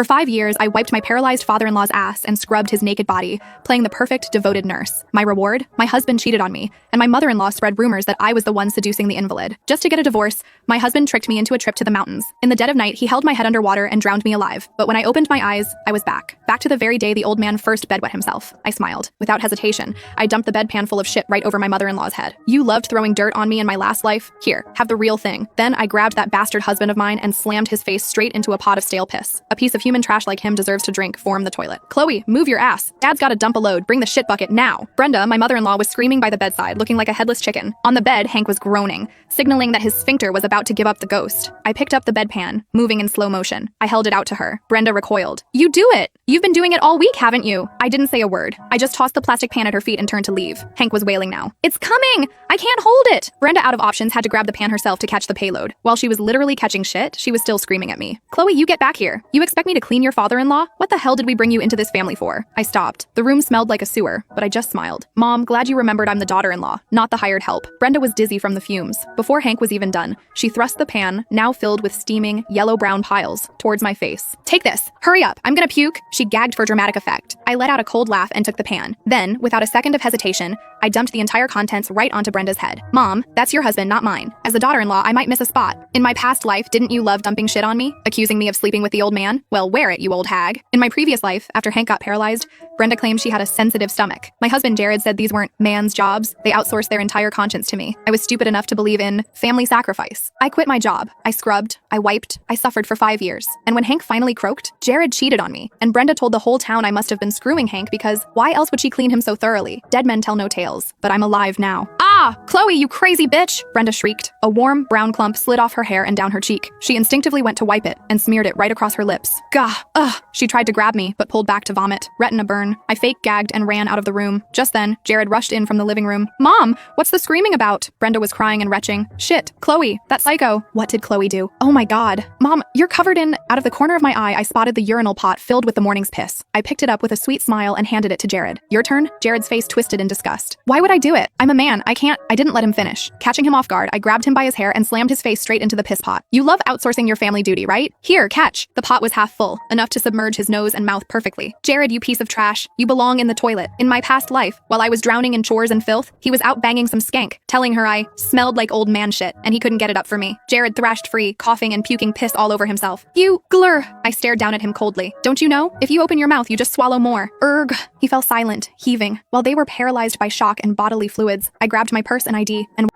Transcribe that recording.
For 5 years, I wiped my paralyzed father-in-law's ass and scrubbed his naked body, playing the perfect, devoted nurse. My reward? My husband cheated on me, and my mother-in-law spread rumors that I was the one seducing the invalid. Just to get a divorce, my husband tricked me into a trip to the mountains. In the dead of night, he held my head underwater and drowned me alive. But when I opened my eyes, I was back. Back to the very day the old man first bedwet himself. I smiled. Without hesitation, I dumped the bedpan full of shit right over my mother-in-law's head. You loved throwing dirt on me in my last life? Here, have the real thing. Then I grabbed that bastard husband of mine and slammed his face straight into a pot of stale piss. A piece of human trash like him deserves to drink, form the toilet. Chloe, move your ass. Dad's gotta dump a load, bring the shit bucket now. Brenda, my mother-in-law, was screaming by the bedside, looking like a headless chicken. On the bed, Hank was groaning, signaling that his sphincter was about to give up the ghost. I picked up the bedpan, moving in slow motion. I held it out to her. Brenda recoiled. You do it! You've been doing it all week, haven't you? I didn't say a word. I just tossed the plastic pan at her feet and turned to leave. Hank was wailing now. It's coming! I can't hold it! Brenda, out of options, had to grab the pan herself to catch the payload. While she was literally catching shit, she was still screaming at me. Chloe, you get back here. You expect me to clean your father-in-law? What the hell did we bring you into this family for? I stopped. The room smelled like a sewer, but I just smiled. Mom, glad you remembered I'm the daughter-in-law, not the hired help. Brenda was dizzy from the fumes. Before Hank was even done, she thrust the pan, now filled with steaming, yellow-brown piles, towards my face. Take this! Hurry up! I'm gonna puke! She gagged for dramatic effect. I let out a cold laugh and took the pan. Then, without a second of hesitation, I dumped the entire contents right onto Brenda's head. Mom, that's your husband, not mine. As the daughter-in-law, I might miss a spot. In my past life, didn't you love dumping shit on me? Accusing me of sleeping with the old man? Well, wear it, you old hag. In my previous life, after Hank got paralyzed, Brenda claimed she had a sensitive stomach. My husband Jared said these weren't man's jobs. They outsourced their entire conscience to me. I was stupid enough to believe in family sacrifice. I quit my job. I scrubbed. I wiped. I suffered for 5 years. And when Hank finally croaked, Jared cheated on me. And Brenda told the whole town I must have been screwing Hank because why else would she clean him so thoroughly? Dead men tell no tales. But I'm alive now. Ah! Chloe, you crazy bitch! Brenda shrieked. A warm, brown clump slid off her hair and down her cheek. She instinctively went to wipe it and smeared it right across her lips. Gah! Ugh! She tried to grab me, but pulled back to vomit. Retina burn. I fake gagged and ran out of the room. Just then, Jared rushed in from the living room. Mom, what's the screaming about? Brenda was crying and retching. Shit, Chloe, that psycho. What did Chloe do? Oh my god. Mom, you're covered in... Out of the corner of my eye, I spotted the urinal pot filled with the morning's piss. I picked it up with a sweet smile and handed it to Jared. Your turn? Jared's face twisted in disgust. Why would I do it? I'm a man. I can't... I didn't let him finish. Catching him off guard, I grabbed him by his hair and slammed his face straight into the piss pot. You love outsourcing your family duty, right? Here, catch. The pot was half full, enough to submerge his nose and mouth perfectly. Jared, you piece of trash. You belong in the toilet. In my past life, while I was drowning in chores and filth, he was out banging some skank, telling her I smelled like old man shit, and he couldn't get it up for me. Jared thrashed free, coughing and puking piss all over himself. You glur! I stared down at him coldly. Don't you know? If you open your mouth, you just swallow more. Erg! He fell silent, heaving. While they were paralyzed by shock and bodily fluids, I grabbed my purse and ID and